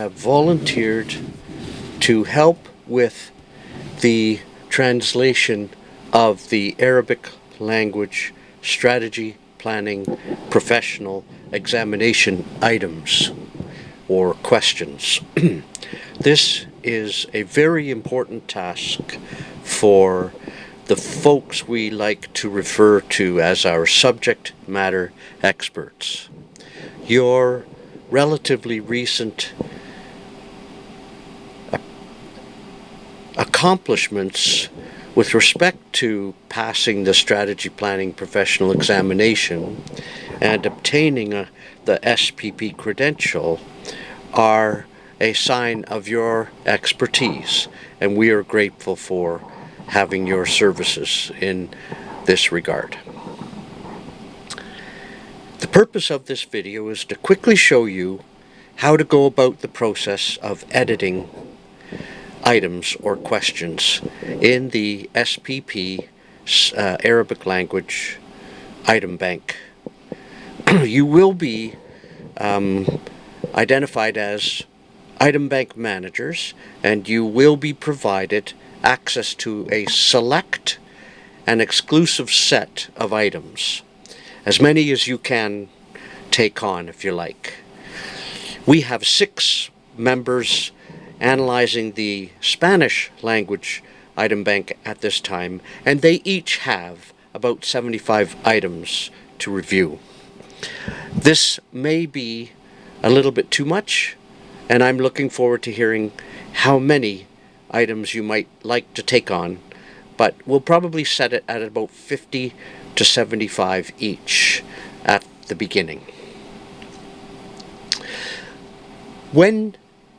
have volunteered to help with the translation of the Arabic language strategy planning professional examination items or questions. This is a very important task for the folks we like to refer to as our subject matter experts. Your relatively recent accomplishments with respect to passing the strategy planning professional examination and obtaining the SPP credential are a sign of your expertise, and we are grateful for having your services in this regard. The purpose of this video is to quickly show you how to go about the process of editing items or questions in the SPP Arabic language item bank. You will be identified as item bank managers, and you will be provided access to a select and exclusive set of items, as many as you can take on if you like. We have 6 members analyzing the Spanish language item bank at this time, and they each have about 75 items to review. This may be a little bit too much, and I'm looking forward to hearing how many items you might like to take on, but we'll probably set it at about 50 to 75 each at the beginning. When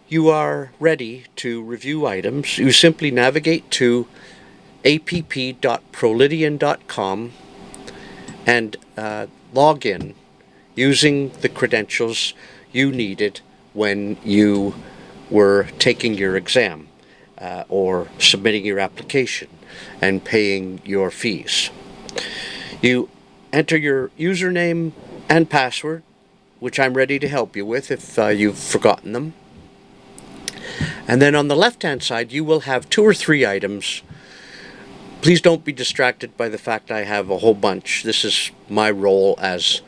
you are ready to review items, you simply navigate to app.prolidian.com and log in using the credentials you needed when you were taking your exam or submitting your application and paying your fees. You enter your username and password, which I'm ready to help you with if you've forgotten them. And then on the left-hand side, you will have 2 or 3 items. Please don't be distracted by the fact I have a whole bunch. This is my role as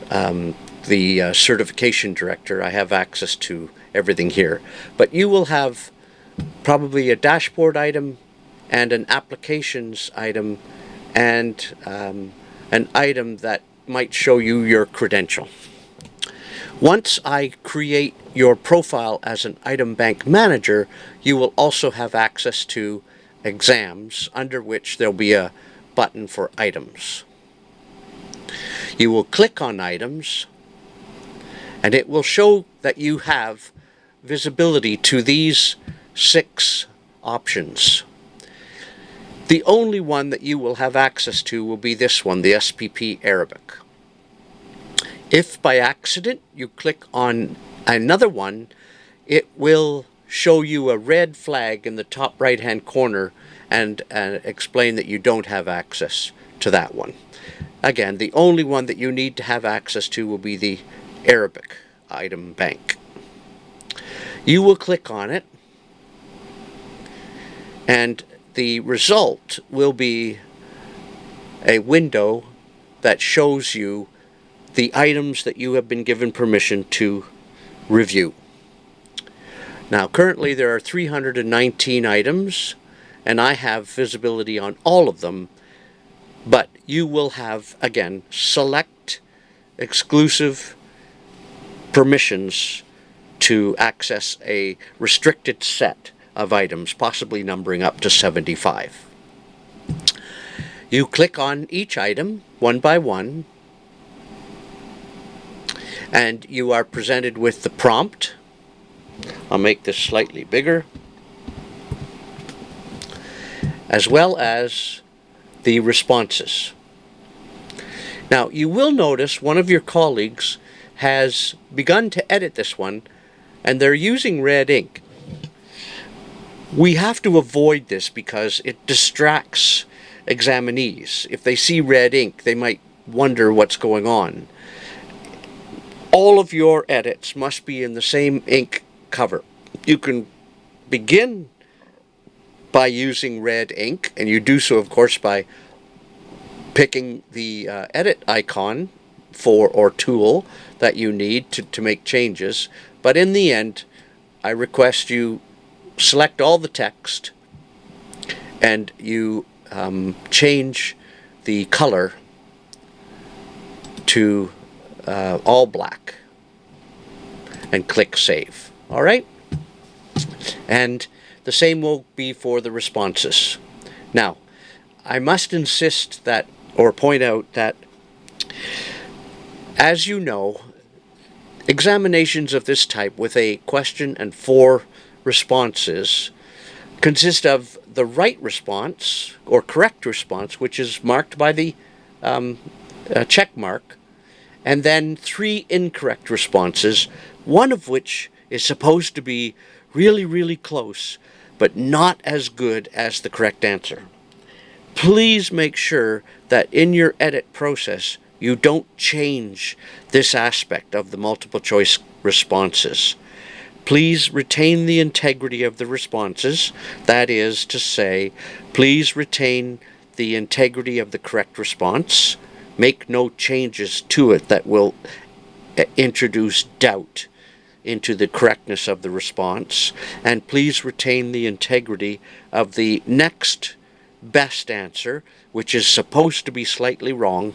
the certification director. I have access to everything here. But you will have probably a dashboard item and an applications item and an item that might show you your credential. Once I create your profile as an item bank manager, you will also have access to exams, under which there'll be a button for items. You will click on items, and it will show that you have visibility to these 6 options. The only one that you will have access to will be this one, the SPP Arabic. If by accident you click on another one, it will show you a red flag in the top right-hand corner and explain that you don't have access to that one. Again, the only one that you need to have access to will be the Arabic item bank. You will click on it, and the result will be a window that shows you the items that you have been given permission to review. Now, currently there are 319 items, and I have visibility on all of them, but you will have, again, select exclusive permissions to access a restricted set of items, possibly numbering up to 75. You click on each item one by one, and you are presented with the prompt. I'll make this slightly bigger, as well as the responses. Now, you will notice one of your colleagues has begun to edit this one, and they're using red ink. We have to avoid this because it distracts examinees. If they see red ink, they might wonder what's going on. all of your edits must be in the same ink cover. You can begin by using red ink, and you do so, of course, by picking the edit icon or tool that you need to make changes. But in the end, I request you select all the text and you change the color to all black and click Save. All right? And the same will be for the responses. Now, I must insist that, or point out that, as you know, examinations of this type with a question and 4 responses consist of the right response or correct response, which is marked by the check mark, and then 3 incorrect responses, one of which is supposed to be really, really close, but not as good as the correct answer. Please make sure that in your edit process, you don't change this aspect of the multiple choice responses. Please retain the integrity of the responses. That is to say, please retain the integrity of the correct response. Make no changes to it that will introduce doubt into the correctness of the response. And please retain the integrity of the next best answer, which is supposed to be slightly wrong.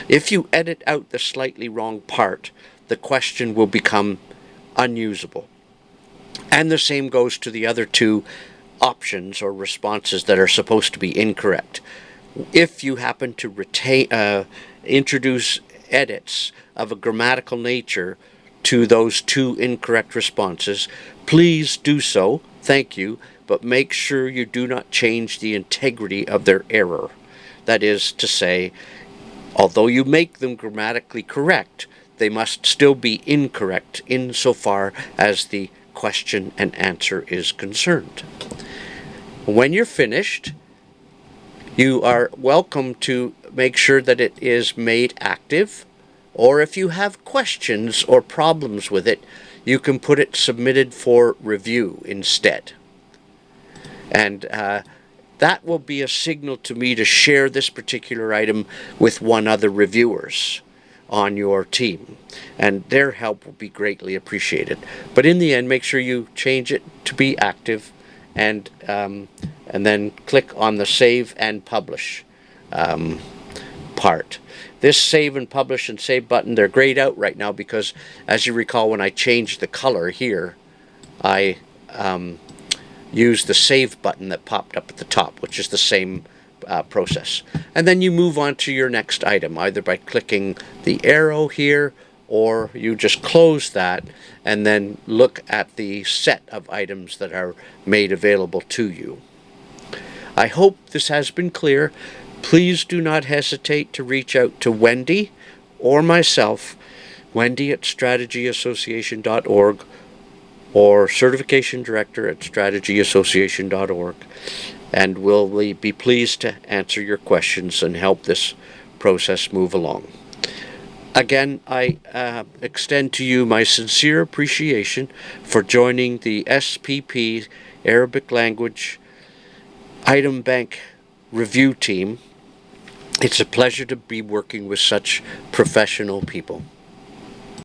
If you edit out the slightly wrong part, the question will become unusable. And the same goes to the other 2 options or responses that are supposed to be incorrect. If you happen to introduce edits of a grammatical nature to those 2 incorrect responses, please do so. Thank you. But make sure you do not change the integrity of their error. That is to say, although you make them grammatically correct, they must still be incorrect insofar as the question and answer is concerned. When you're finished, you are welcome to make sure that it is made active, or if you have questions or problems with it, you can put it submitted for review instead. And that will be a signal to me to share this particular item with 1 other reviewers on your team, and their help will be greatly appreciated. But in the end, make sure you change it to be active, and then click on the Save and Publish part. This Save and Publish and Save button, they're grayed out right now because, as you recall, when I changed the color here, I used the Save button that popped up at the top, which is the same process. And then you move on to your next item, either by clicking the arrow here, or you just close that and then look at the set of items that are made available to you. I hope this has been clear. Please do not hesitate to reach out to Wendy or myself, wendy@strategyassociation.org, or certification director at strategyassociation.org, and we'll be pleased to answer your questions and help this process move along. Again, I extend to you my sincere appreciation for joining the SPP Arabic Language Item Bank Review Team. It's a pleasure to be working with such professional people.